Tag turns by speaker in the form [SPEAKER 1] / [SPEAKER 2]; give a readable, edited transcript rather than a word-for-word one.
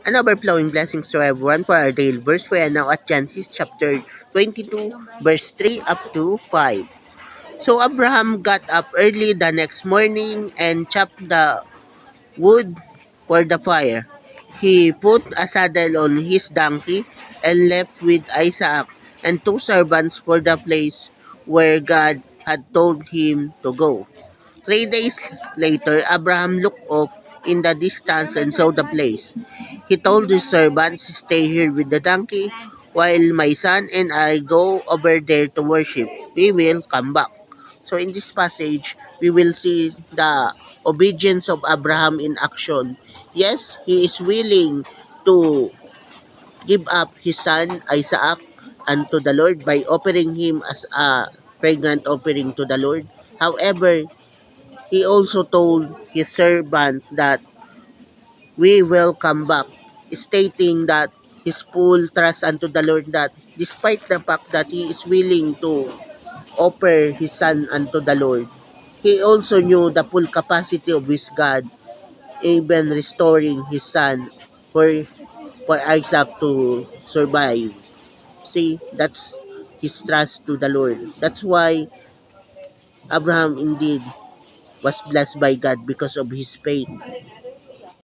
[SPEAKER 1] and overflowing blessings to everyone for our daily verse. We are now at Genesis chapter 22, verse 3 up to 5. So Abraham got up early the next morning and chopped the wood for the fire. He put a saddle on his donkey and left with Isaac and two servants for the place where God had told him to go. 3 days later, Abraham looked up in the distance and saw the place. He told his servants, "Stay here with the donkey while my son and I go over there to worship. We will come back." So in this passage, we will see the obedience of Abraham in action. Yes, he is willing to give up his son Isaac unto the Lord by offering him as a fragrant offering to the Lord. However, he also told his servants that we will come back, stating that his full trust unto the Lord, that despite the fact that he is willing to offer his son unto the Lord, he also knew the full capacity of his God, even restoring his son for Isaac to survive. See, that's his trust to the Lord. That's why Abraham indeed was blessed by God because of his faith.